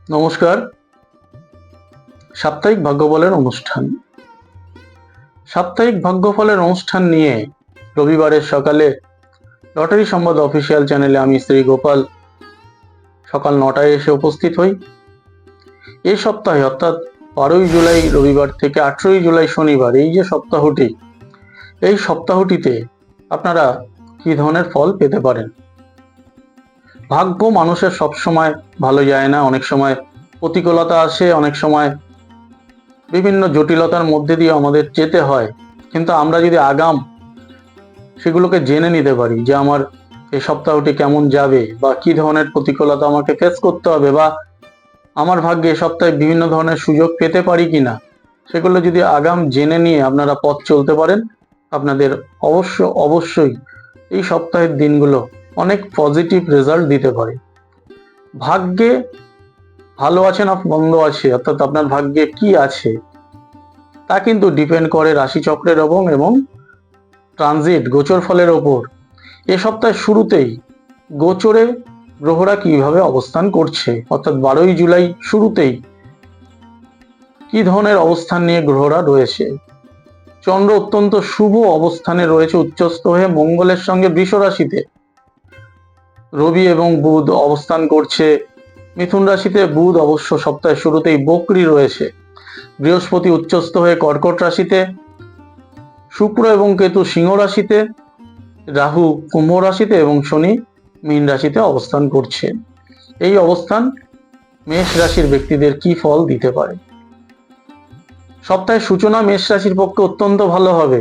নমস্কার। সাপ্তাহিক ভাগ্যফলের অনুষ্ঠান। সাপ্তাহিক ভাগ্যফলের অনুষ্ঠান নিয়ে রবিবারের সকালে লটারি সংবাদ অফিসিয়াল চ্যানেলে আমি শ্রী গোপাল সকাল 9টায় এসে উপস্থিত হই। এই সপ্তাহে অর্থাৎ 12ই জুলাই রবিবার থেকে 18ই জুলাই শনিবার, এই যে সপ্তাহটি, এই সপ্তাহটিতে আপনারা কি ধরনের ফল পেতে পারেন। ভাগ্য মানুষের সবসময় ভালো যায় না, অনেক সময় প্রতিকূলতা আসে, অনেক সময় বিভিন্ন জটিলতার মধ্যে দিয়ে আমাদের যেতে হয়। কিন্তু আমরা যদি আগাম সেগুলোকে জেনে নিতে পারি যে আমার এই সপ্তাহটি কেমন যাবে বা কি ধরনের প্রতিকূলতা আমাকে ফেস করতে হবে, বা আমার ভাগ্যে এই সপ্তাহে বিভিন্ন ধরনের সুযোগ পেতে পারি কিনা, সেগুলো যদি আগাম জেনে নিয়ে আপনারা পথ চলতে পারেন, আপনাদের অবশ্যই এই সপ্তাহের দিনগুলো অনেক পজিটিভ রেজাল্ট দিতে পারে। ভাগ্যে ভালো আছে না মন্দ আছে, অর্থাৎ আপনার ভাগ্যে কি আছে, তা কিন্তু ডিপেন্ড করে রাশিচক্রের এবং ট্রানজিট গোচর ফলের ওপর। এ সপ্তাহের শুরুতেই গোচরে গ্রহরা কিভাবে অবস্থান করছে, অর্থাৎ 12ই জুলাই শুরুতেই কি ধরনের অবস্থান নিয়ে গ্রহরা রয়েছে। চন্দ্র অত্যন্ত শুভ অবস্থানে রয়েছে, উচ্চস্থ হয়ে মঙ্গলের সঙ্গে বৃষ রাশিতে। রবি এবং বুধ অবস্থান করছে মিথুন রাশিতে। বুধ অবশ্য সপ্তাহের শুরুতেই বক্রী রয়েছে। বৃহস্পতি উচ্চস্থ হয়ে কর্কট রাশিতে, শুক্র এবং কেতু সিংহ রাশিতে, রাহু কুম্ভ রাশিতে এবং শনি মীন রাশিতে অবস্থান করছে। এই অবস্থান মেষ রাশির ব্যক্তিদের কি ফল দিতে পারে। সপ্তাহের সূচনা মেষ রাশির পক্ষে অত্যন্ত ভালো হবে।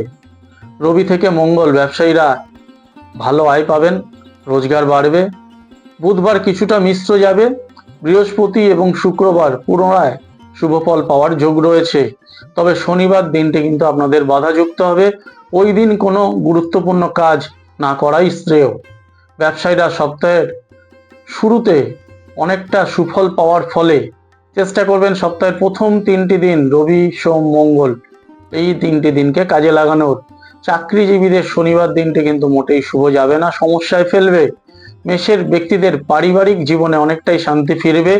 রবি থেকে মঙ্গল, ব্যবসায়ীরা ভালো আয় পাবেন, রোজগার বাড়বে। বুধবার কিছুটা মিশ্র যাবে। বৃহস্পতি এবং শুক্রবার পুনরায় শুভ ফল পাওয়ার যোগ রয়েছে। তবে শনিবার দিনটি কিন্তু আপনাদের বাধাযুক্ত হবে। ওই দিন কোনো গুরুত্বপূর্ণ কাজ না করাই শ্রেয়। ব্যবসায়ীরা সপ্তাহের শুরুতে অনেকটা সুফল পাওয়ার ফলে চেষ্টা করবেন সপ্তাহের প্রথম 3টি দিন, রবি সোম মঙ্গল, এই 3টি দিনকে কাজে লাগানোর। চাকরিজীবীদের শনিবার দিনটি কিন্তু মোটেই শুভ যাবে না, সমস্যায় ফেলবে। মেষের ব্যক্তিদের পারিবারিক জীবনে অনেকটাই শান্তি ফিরবে।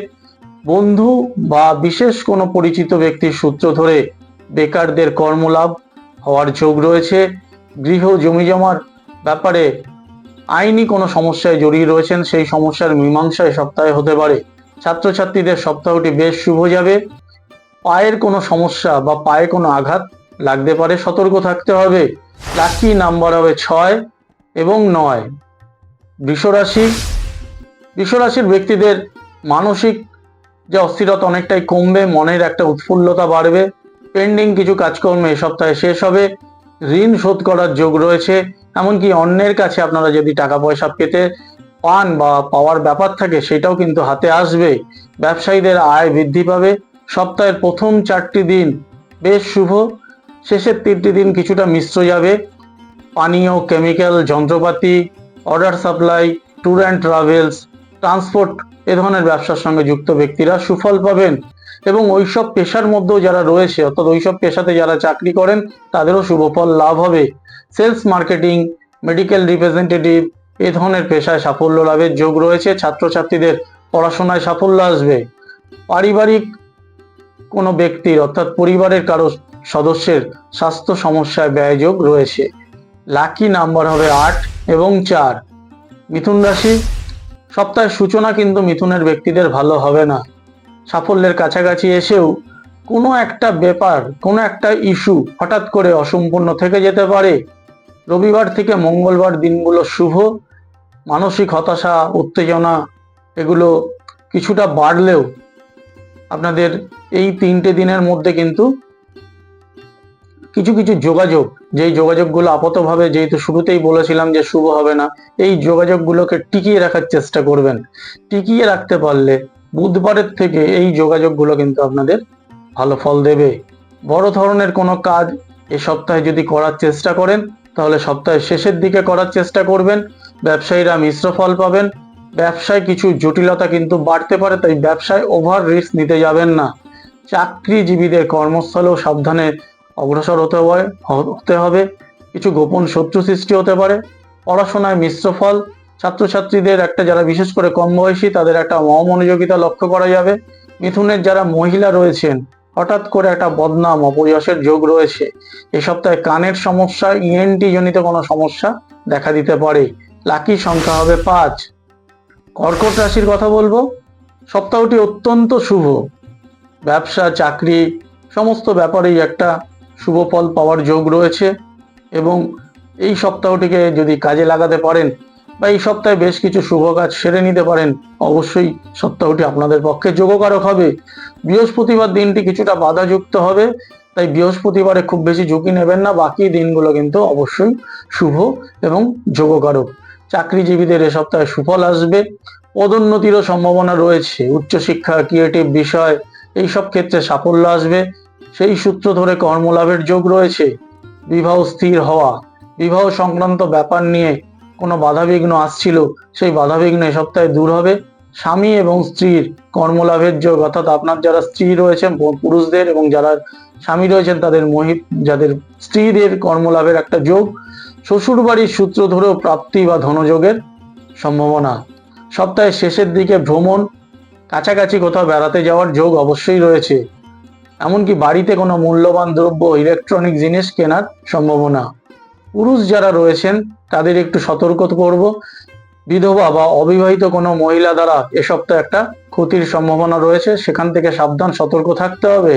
বন্ধু বা বিশেষ কোনো পরিচিত ব্যক্তির সূত্র ধরে বেকারদের কর্মলাভ হওয়ার যোগ রয়েছে। গৃহ জমিজমার ব্যাপারে আইনি কোনো সমস্যায় জড়িয়ে রয়েছেন, সেই সমস্যার মীমাংসা এই সপ্তাহে হতে পারে। ছাত্রছাত্রীদের সপ্তাহটি বেশ শুভ যাবে। পায়ের কোনো সমস্যা বা পায়ে কোনো আঘাত লাগতে পারে, সতর্ক থাকতে হবে। লাকি নাম্বার হবে 6 এবং 9। বৃষরাশির ব্যক্তিদের মানসিক যে অস্থিরতা অনেকটাই কমবে, মনের একটা উৎফুল্লতা বাড়বে। পেন্ডিং কিছু কাজকর্ম এ সপ্তাহে শেষ হবে। ঋণ শোধ করার যোগ রয়েছে। এমনকি অন্যের কাছে আপনারা যদি টাকা পয়সা পেতে পান বা পাওয়ার ব্যাপার থাকে, সেটাও কিন্তু হাতে আসবে। ব্যবসায়ীদের আয় বৃদ্ধি পাবে। সপ্তাহের প্রথম 4টি দিন বেশ শুভ, শেষের 3টি দিন কিছুটা মিশ্র যাবে। পানীয়, কেমিক্যাল, যন্ত্রপাতি, order supply, tour and travels, transport, এ ধরনের ব্যবসার সঙ্গে যুক্ত ব্যক্তিরা সুফল পাবেন। এবং ওইসব পেশার মধ্যেও যারা রয়েছে, অর্থাৎ ওইসব পেশাতে যারা চাকরি করেন, তাদেরও শুভফল লাভ হবে। সেলস, মার্কেটিং, মেডিকেল রিপ্রেজেন্টেটিভ, এ ধরনের পেশায় সাফল্য লাভের যোগ রয়েছে। ছাত্রছাত্রীদের পড়াশোনায় সাফল্য আসবে। পারিবারিক কোনো ব্যক্তির, অর্থাৎ পরিবারের কারো সদস্যের স্বাস্থ্য সমস্যায় ব্যয়যোগ রয়েছে। লাকি নাম্বার হবে 8 এবং 4। মিথুন রাশি, সপ্তাহের সূচনা কিন্তু মিথুনের ব্যক্তিদের ভালো হবে না। সাফল্যের কাছাকাছি এসেও কোনো একটা ব্যাপার, কোনো একটা ইস্যু হঠাৎ করে অসম্পূর্ণ থেকে যেতে পারে। রবিবার থেকে মঙ্গলবার দিনগুলো শুভ। মানসিক হতাশা, উত্তেজনা এগুলো কিছুটা বাড়লেও আপনাদের এই 3টে দিনের মধ্যে কিন্তু কিছু কিছু যোগাযোগ, যেই যোগাযোগগুলো আপাতভাবে, যেহেতু শুরুতেই বলেছিলাম যে শুভ হবে না, এই যোগাযোগগুলোকে টিকিয়ে রাখার চেষ্টা করবেন। টিকিয়ে রাখতে পারলে বুধবারের থেকে এই যোগাযোগগুলো কিন্তু আপনাদের ভালো ফল দেবে। বড় ধরনের কোনো কাজ এই সপ্তাহে যদি করার চেষ্টা করেন, তাহলে সপ্তাহের শেষের দিকে করার চেষ্টা করবেন। ব্যবসায়ীরা মিশ্র ফল পাবেন। ব্যবসায় কিছু জটিলতা কিন্তু বাড়তে পারে, তাই ব্যবসায় ওভার রিস্ক নিতে যাবেন না। চাকরিজীবীদের কর্মস্থলেও সাবধানে অগ্রসর হতে হবে। কিছু গোপন শত্রু সৃষ্টি হতে পারে। পড়াশোনায় মিশ্র ফল। ছাত্রছাত্রীদের একটা, যারা বিশেষ করে কম বয়সী, তাদের একটা অমনোযোগিতা লক্ষ্য করা যাবে। মিথুনের যারা মহিলা রয়েছেন, হঠাৎ করে একটা বদনাম অপযশের যোগ রয়েছে। এই সপ্তাহে কানের সমস্যা, ইএনটি জনিত কোনো সমস্যা দেখা দিতে পারে। লাকি সংখ্যা হবে 5। কর্কট রাশির কথা বলবো। সপ্তাহটি অত্যন্ত শুভ। ব্যবসা, চাকরি সমস্ত ব্যাপারেই একটা শুভ ফল পাওয়ার যোগ রয়েছে এবং এই সপ্তাহটিকে যদি কাজে লাগাতে পারেন বা এই সপ্তাহে বেশ কিছু শুভ কাজ সেরে নিতে পারেন, অবশ্যই সপ্তাহটি আপনাদের পক্ষে যোগকারক হবে। বৃহস্পতিবার দিনটি কিছুটা বাধাযুক্ত হবে, তাই বৃহস্পতিবারে খুব বেশি ঝুঁকি নেবেন না। বাকি দিনগুলো কিন্তু অবশ্যই শুভ এবং যোগকারক। চাকরিজীবীদের এ সপ্তাহে সুফল আসবে। পদোন্নতিরও সম্ভাবনা রয়েছে। উচ্চশিক্ষা, ক্রিয়েটিভ বিষয় এইসব ক্ষেত্রে সাফল্য আসবে। সেই সূত্র ধরে কর্মলাভের যোগ রয়েছে। বিবাহ স্থির হওয়া, বিবাহ সংক্রান্ত ব্যাপার নিয়ে কোনো বাধাবিঘ্ন আসছিল, সেই বাধাবিঘ্ন এ সপ্তাহে দূর হবে। স্বামী এবং স্ত্রীর কর্মলাভের যোগ, অর্থাৎ আপনার যারা স্ত্রী রয়েছেন পুরুষদের এবং যারা স্বামী রয়েছেন তাদের যাদের স্ত্রীদের কর্মলাভের একটা যোগ। শ্বশুর বাড়ির সূত্র ধরেও প্রাপ্তি বা ধনযোগের সম্ভাবনা। সপ্তাহের শেষের দিকে ভ্রমণ, কাছাকাছি কোথাও বেড়াতে যাওয়ার যোগ অবশ্যই রয়েছে। এমনকি বাড়িতে কোনো মূল্যবান দ্রব্য, ইলেকট্রনিক জিনিস কেনার সম্ভাবনা। পুরুষ যারা রয়েছেন তাদের একটু সতর্ক করব। বিধবা বা অবিবাহিত কোনো মহিলা দ্বারা এ সপ্তাহে একটা ক্ষতির সম্ভাবনা রয়েছে, সেখান থেকে সাবধান, সতর্ক থাকতে হবে।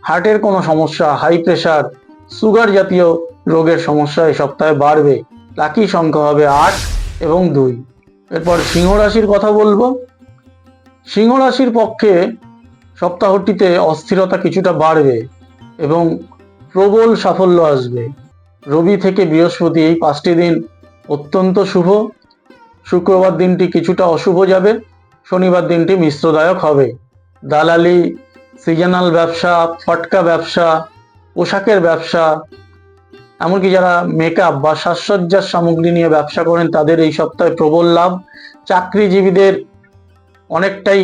হার্টের কোনো সমস্যা, হাই প্রেশার, সুগার জাতীয় রোগের সমস্যা এই সপ্তাহে বাড়বে। লাকি সংখ্যা হবে 8 এবং 2। এরপর সিংহ রাশির কথা বলবো। সিংহ রাশির পক্ষে সপ্তাহটিতে অস্থিরতা কিছুটা বাড়বে এবং প্রবল সাফল্য আসবে। রবি থেকে বৃহস্পতি এই 5টি দিন অত্যন্ত শুভ। শুক্রবার দিনটি কিছুটা অশুভ যাবে। শনিবার দিনটি মিশ্রদায়ক হবে। দালালি, সিজনাল ব্যবসা, ফটকা ব্যবসা, পোশাকের ব্যবসা, এমনকি যারা মেকআপ বা সাজসজ্জার সামগ্রী নিয়ে ব্যবসা করেন তাদের এই সপ্তাহে প্রবল লাভ। চাকরিজীবীদের অনেকটাই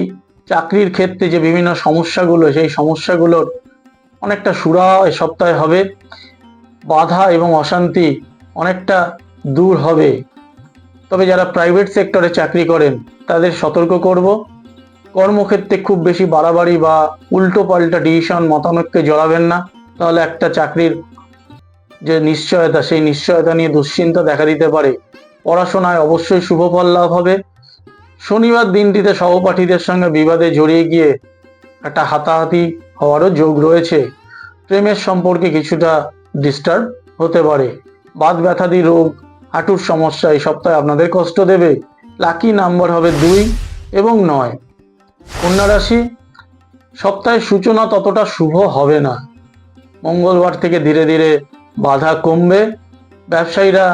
চাকরির ক্ষেত্রে যে বিভিন্ন সমস্যাগুলো, সেই সমস্যাগুলোর অনেকটা সুরাহা এ সপ্তাহে হবে। বাধা এবং অশান্তি অনেকটা দূর হবে। তবে যারা প্রাইভেট সেক্টরে চাকরি করেন তাদের সতর্ক করব, কর্মক্ষেত্রে খুব বেশি বাড়াবাড়ি বা উল্টো পাল্টা ডিসিশন, মতানৈক্যে জড়াবেন না, তাহলে একটা চাকরির যে নিশ্চয়তা, সেই নিশ্চয়তা নিয়ে দুশ্চিন্তা দেখা দিতে পারে। পড়াশোনায় অবশ্যই শুভ ফল লাভ হবে। শনিবার দিনটিতে সহপাঠীদের সঙ্গে বিবাদে জড়িয়ে গিয়ে একটা হাতাহাতি হওয়ারও যোগ রয়েছে। প্রেমের সম্পর্কে কিছুটা ডিস্টার্ব হতে পারে। বাত ব্যথাদি রোগ, হাঁটুর সমস্যা এই সপ্তাহে আপনাদের কষ্ট দেবে। লাকি নাম্বার হবে 2 এবং 9। কন্যা রাশি, সপ্তাহের সূচনা ততটা শুভ হবে না। মঙ্গলবার থেকে ধীরে ধীরে বাধা কমবে। ব্যবসায়ীরা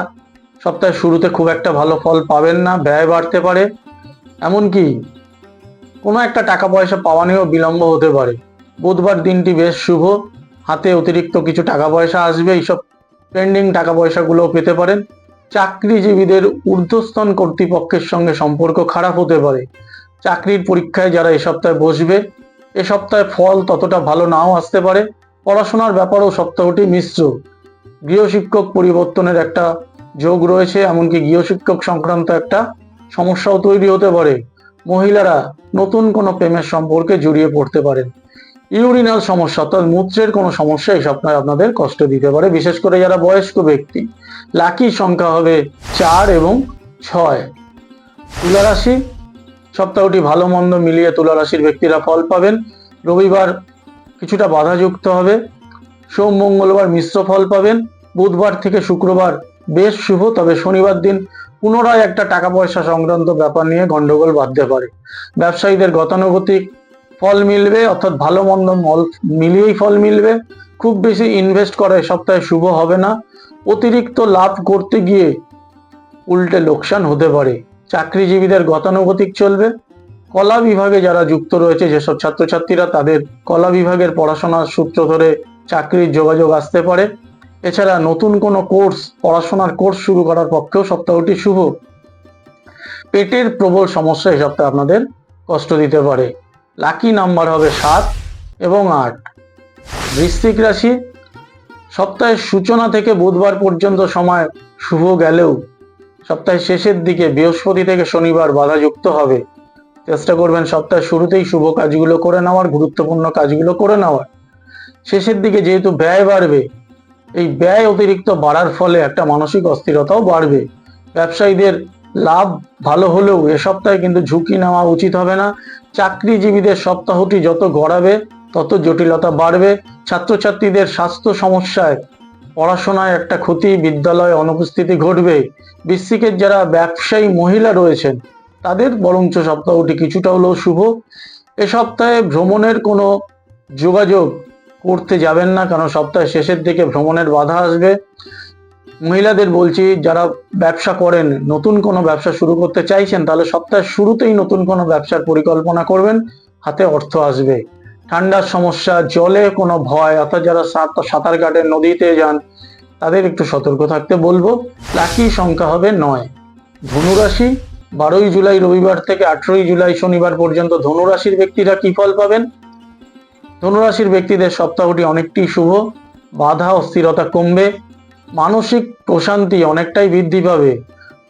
সপ্তাহের শুরুতে খুব একটা ভালো ফল পাবেন না, ব্যয় বাড়তে পারে। এমনকি কোনো একটা টাকা পয়সা পাওয়া নিয়েও বিলম্ব হতে পারে। বুধবার দিনটি বেশ শুভ। হাতে অতিরিক্ত কিছু টাকা পয়সা আসবে, এইসব পেন্ডিং টাকা পয়সাগুলোও পেতে পারেন। চাকরিজীবীদের ঊর্ধ্বস্তন কর্তৃপক্ষের সঙ্গে সম্পর্ক খারাপ হতে পারে। চাকরির পরীক্ষায় যারা এ সপ্তাহে বসবে, এ সপ্তাহে ফল ততটা ভালো নাও আসতে পারে। পড়াশোনার ব্যাপারেও সপ্তাহটি মিশ্র। গৃহশিক্ষক পরিবর্তনের একটা যোগ রয়েছে, এমনকি গৃহশিক্ষক সংক্রান্ত একটা সমস্যাও তৈরি হতে পারে। মহিলারা নতুন কোনো প্রেমের সম্পর্কে জড়িয়ে পড়তে পারেন। ইউরিনাল সমস্যা, অর্থাৎ মূত্রের কোনো সমস্যা এই সপ্তাহে আপনাদের কষ্ট দিতে পারে, বিশেষ করে যারা বয়স্ক ব্যক্তি। লাকি সংখ্যা হবে 4 এবং 6। তুলা রাশি, সপ্তাহটি ভালো মন্দ মিলিয়ে তুলা রাশির ব্যক্তিরা ফল পাবেন। রবিবার কিছুটা বাধাযুক্ত হবে। সোম মঙ্গলবার মিশ্র ফল পাবেন। বুধবার থেকে শুক্রবার বেশ শুভ, তবে শনিবার দিন পুনরায় একটা টাকা পয়সা সংক্রান্ত ব্যাপার নিয়ে গন্ডগোল বাঁধতে পারে। ব্যবসায়ীদের গতানুগতিক ফল মিলবে, অর্থাৎ ভালো মন্দ মিলিয়েই ফল মিলবে। খুব বেশি ইনভেস্ট করা এই সপ্তাহে শুভ হবে না। অতিরিক্ত লাভ করতে গিয়ে উল্টে লোকসান হতে পারে। চাকরিজীবীদের গতানুগতিক চলবে। কলা বিভাগে যারা যুক্ত রয়েছে, যেসব ছাত্রছাত্রীরা, তাদের কলা বিভাগের পড়াশোনার সূত্র ধরে চাকরির যোগাযোগ আসতে পারে। এছাড়া নতুন কোনো পড়াশোনার কোর্স শুরু করার পক্ষেও সপ্তাহটি শুভ। পেটের প্রবল সমস্যা এই সপ্তাহে আপনাদের কষ্ট দিতে পারে। লাকি নাম্বার হবে 7 এবং 8। বৃশ্চিক রাশি, সপ্তাহের সূচনা থেকে বুধবার পর্যন্ত সময় শুভ গেলেও সপ্তাহের শেষের দিকে বৃহস্পতি থেকে শনিবার বাধাযুক্ত হবে। চেষ্টা করবেন সপ্তাহের শুরুতেই শুভ কাজগুলো করে নেওয়ার, গুরুত্বপূর্ণ কাজগুলো করে নেওয়ার। শেষের দিকে যেহেতু ব্যয় বাড়বে, এই ব্যয় অতিরিক্ত বাড়ার ফলে একটা মানসিক অস্থিরতাও বাড়বে। ব্যবসায়ীদের লাভ ভালো হলেও এ সপ্তাহে কিন্তু ঝুঁকি নেওয়া উচিত হবে না। চাকরিজীবীদের সপ্তাহটি যত গড়াবে তত জটিলতা বাড়বে। ছাত্রছাত্রীদের স্বাস্থ্য সমস্যায়, পড়াশোনায় একটা ক্ষতি, বিদ্যালয়ে অনুপস্থিতি ঘটবে। বৃশ্চিকের যারা ব্যবসায়ী মহিলা রয়েছেন তাদের বরঞ্চ সপ্তাহটি কিছুটা হলেও শুভ। এ সপ্তাহে ভ্রমণের কোনো যোগাযোগ করতে যাবেন না, কারণ সপ্তাহের শেষের দিকে ভ্রমণের বাধা আসবে। মহিলাদের বলছি, যারা ব্যবসা করেন, নতুন কোনো ব্যবসা শুরু করতে চাইছেন, তাহলে সপ্তাহের শুরুতেই নতুন কোনো ব্যবসার পরিকল্পনা করবেন, হাতে অর্থ আসবে। ঠান্ডার সমস্যা, জলে কোনো ভয়, অর্থাৎ যারা সাঁতার কাটেন, নদীতে যান, তাদের একটু সতর্ক থাকতে বলবো। লাকি সংখ্যা হবে 9। ধনুরাশি, 12ই জুলাই রবিবার থেকে 18ই জুলাই শনিবার পর্যন্ত ধনুরাশির ব্যক্তিরা কি ফল পাবেন? ধনুরাশির ব্যক্তিদের সপ্তাহটি অনেকটি শুভ। বাধা অস্থিরতা কমবে, মানসিক প্রশান্তি অনেকটাই বৃদ্ধি পাবে।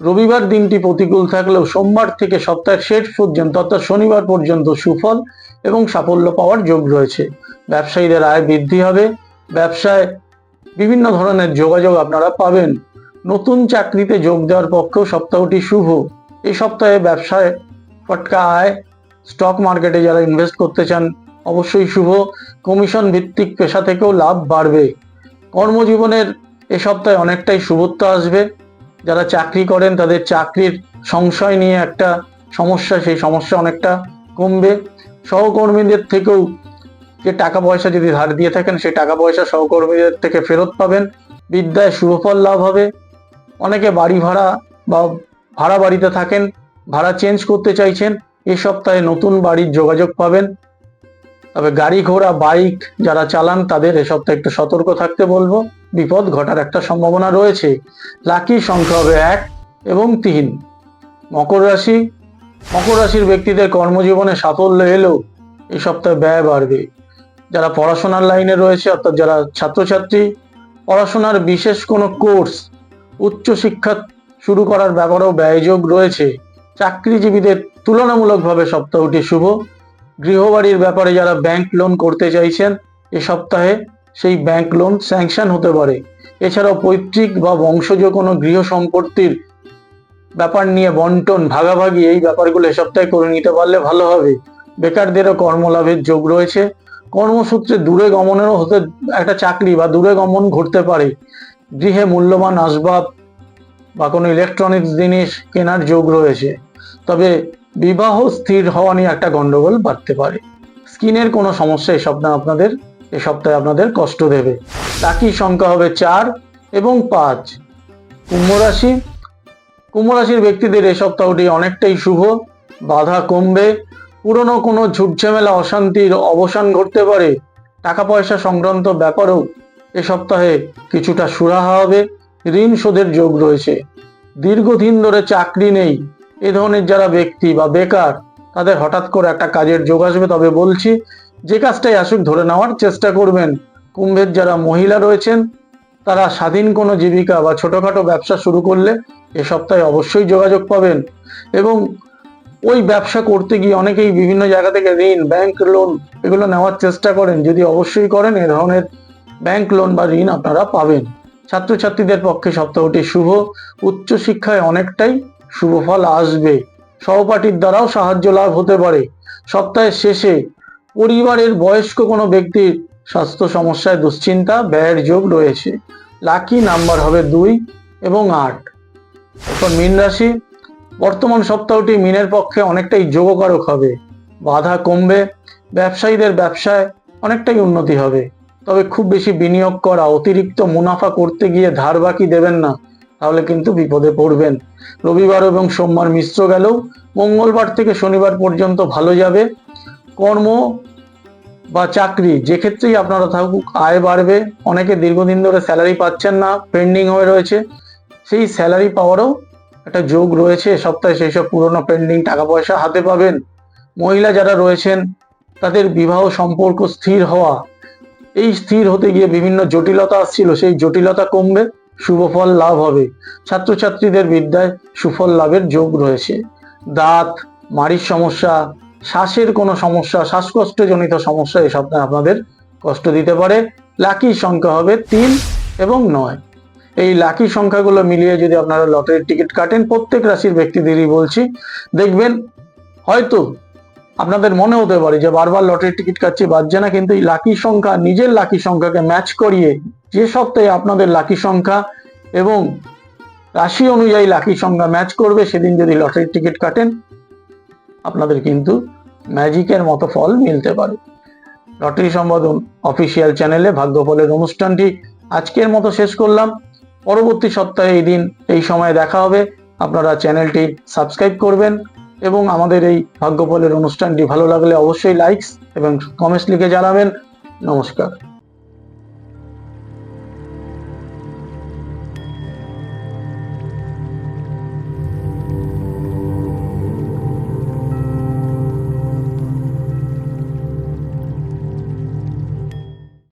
রবিবার দিনটি প্রতিকূল থাকলেও সোমবার থেকে সপ্তাহের শেষ পর্যন্ত অর্থাৎ শনিবার পর্যন্ত সুফল এবং সাফল্য পাওয়ার যোগ রয়েছে। ব্যবসায়ীদের আয় বৃদ্ধি হবে, ব্যবসায় বিভিন্ন ধরনের যোগাযোগ আপনারা পাবেন। নতুন চাকরিতে যোগ দেওয়ার পক্ষেও সপ্তাহটি শুভ। এই সপ্তাহে ব্যবসায় ফটকা আয়, স্টক মার্কেটে যারা ইনভেস্ট করতে চান অবশ্যই শুভ। কমিশন ভিত্তিক পেশা থেকেও লাভ বাড়বে। কর্মজীবনের এ সপ্তাহে অনেকটাই শুভত্ব আসবে। যারা চাকরি করেন তাদের চাকরির সংশয় নিয়ে একটা সমস্যা, সেই সমস্যা অনেকটা কমবে। সহকর্মীদের থেকেও যে টাকা পয়সা যদি ধার দিয়ে থাকেন, সেই টাকা পয়সা সহকর্মীদের থেকে ফেরত পাবেন। বিদ্যায় শুভফল লাভ হবে। অনেকে বাড়ি ভাড়া বা ভাড়া বাড়িতে থাকেন, ভাড়া চেঞ্জ করতে চাইছেন, এই সপ্তাহে নতুন বাড়ির যোগাযোগ পাবেন। তবে গাড়ি ঘোড়া বাইক যারা চালান তাদের এ সপ্তাহে একটু সতর্ক থাকতে বলবো, বিপদ ঘটার একটা সম্ভাবনা রয়েছে। লাকি সংখ্যা হবে 1 এবং 3। মকর রাশি, মকর রাশির ব্যক্তিদের কর্মজীবনে সাফল্য এলেও এই সপ্তাহে ব্যয় বাড়বে। যারা পড়াশোনার লাইনে রয়েছে, অর্থাৎ যারা ছাত্রছাত্রী, পড়াশোনার বিশেষ কোনো কোর্স, উচ্চশিক্ষা শুরু করার ব্যাপারেও ব্যয়যোগ রয়েছে। চাকরিজীবীদের তুলনামূলকভাবে সপ্তাহটি শুভ। গৃহবাড়ির ব্যাপারে যারা ব্যাংক লোন করতে চাইছেন, এ সপ্তাহে সেই ব্যাংক লোন স্যাংশন হতে পারে। এছাড়াও পৈতৃক বা বংশজ কোনো গৃহ সম্পত্তির ব্যাপার নিয়ে বন্টন, ভাগাভাগি, এই ব্যাপারগুলো এ সপ্তাহে করে নিতে পারলে ভালো হবে। বেকারদেরও কর্মলাভের যোগ রয়েছে। কর্মসূত্রে দূরে গমনেরও হতে, একটা চাকরি বা দূরে গমন ঘটতে পারে। গৃহে মূল্যবান আসবাব বা কোনো ইলেকট্রনিক্স জিনিস কেনার যোগ রয়েছে। তবে বিবাহ স্থির হওয়া নিয়ে একটা গন্ডগোল বাড়তে পারে। স্কিনের কোনো সমস্যা এ সপ্তাহে আপনাদের কষ্ট দেবে। লাকি সংখ্যা হবে 4 এবং 5। কুম্ভ রাশি, কুম্ভ রাশির ব্যক্তিদের এ সপ্তাহটি অনেকটাই শুভ। বাধা কমবে, পুরনো কোনো ঝুটঝামেলা অশান্তির অবসান ঘটতে পারে। টাকা পয়সা সংক্রান্ত ব্যাপারেও এ সপ্তাহে কিছুটা সুরাহা হবে। ঋণ শোধের যোগ রয়েছে। দীর্ঘদিন ধরে চাকরি নেই, এ ধরনের যারা ব্যক্তি বা বেকার, তাদের হঠাৎ করে একটা কাজের যোগ আসবে। তবে বলছি, যে কাজটাই আসুক ধরে নেওয়ার চেষ্টা করবেন। কুম্ভের যারা মহিলা রয়েছেন, তারা স্বাধীন কোনো জীবিকা বা ছোটখাটো ব্যবসা শুরু করলে এ সপ্তাহে অবশ্যই যোগাযোগ পাবেন। এবং ওই ব্যবসা করতে গিয়ে অনেকেই বিভিন্ন জায়গা থেকে ঋণ, ব্যাংক লোন এগুলো নেওয়ার চেষ্টা করেন। যদি অবশ্যই করেন, এ ধরনের ব্যাংক লোন বা ঋণ আপনারা পাবেন। ছাত্রছাত্রীদের পক্ষে সপ্তাহটি শুভ। উচ্চশিক্ষায় অনেকটাই শুভ ফল আসবে। সহপাঠীর দ্বারাও সাহায্য লাভ হতে পারে। সপ্তাহের শেষে পরিবারের বয়স্ক কোনো ব্যক্তির স্বাস্থ্য সমস্যায় দুশ্চিন্তা, ব্যয়ের যোগ রয়েছে। লাকি নাম্বার হবে 2 এবং 8। এখন মীন রাশি, বর্তমান সপ্তাহটি মীনের পক্ষে অনেকটাই যোগকারক হবে। বাধা কমবে, ব্যবসায়ীদের ব্যবসায় অনেকটাই উন্নতি হবে। তবে খুব বেশি বিনিয়োগ করা, অতিরিক্ত মুনাফা করতে গিয়ে ধার বাকি দেবেন না, তাহলে কিন্তু বিপদে পড়বেন। রবিবার এবং সোমবার মিশ্র গেলেও মঙ্গলবার থেকে শনিবার পর্যন্ত ভালো যাবে। কর্ম বা চাকরি যে ক্ষেত্রেই আপনারা থাকুক, আয় বাড়বে। অনেকে দীর্ঘদিন ধরে স্যালারি পাচ্ছেন না, পেন্ডিং হয়ে রয়েছে, সেই স্যালারি পাওয়ারও একটা যোগ রয়েছে। সপ্তাহে সেই সব পুরনো পেন্ডিং টাকা পয়সা হাতে পাবেন। মহিলা যারা রয়েছেন, তাদের বিবাহ সম্পর্ক স্থির হওয়া, এই স্থির হতে গিয়ে বিভিন্ন জটিলতা আসছিল, সেই জটিলতা কমবে, শুভফল লাভ হবে। ছাত্রছাত্রীদের বিদ্যায় সুফল লাভের যোগ রয়েছে। দাঁত, মাড়ির সমস্যা, শ্বাসের কোনো সমস্যা, শ্বাসকষ্টজনিত সমস্যা এই সপ্তাহে আপনাদের কষ্ট দিতে পারে। লাকি সংখ্যা হবে 3 এবং 9। এই লাকি সংখ্যাগুলো মিলিয়ে যদি আপনারা লটারির টিকিট কাটেন, প্রত্যেক রাশির ব্যক্তিদেরই বলছি, দেখবেন হয়তো আপনাদের মনে হতে পারে যে বারবার লটারির টিকিট কাটছি বাজছে না, কিন্তু এই লাকি সংখ্যা, নিজের লাকি সংখ্যাকে ম্যাচ করিয়ে যে সপ্তাহে আপনাদের লাকি সংখ্যা এবং রাশি অনুযায়ী লাকি সংখ্যা ম্যাচ করবে, সেদিন যদি লটারির টিকিট কাটেন আপনাদের কিন্তু ম্যাজিকের মতো ফল মিলতে পারে। লটারি সংবাদ অফিসিয়াল চ্যানেলে ভাগ্যফলের অনুষ্ঠানটি আজকের মতো শেষ করলাম। পরবর্তী সপ্তাহে এই দিন এই সময়ে দেখা হবে। আপনারা চ্যানেলটি সাবস্ক্রাইব করবেন এবং আমাদের এই ভাগ্যফলের অনুষ্ঠানটি ভালো লাগলে অবশ্যই লাইকস এবং কমেন্টস লিখে জানাবেন। নমস্কার।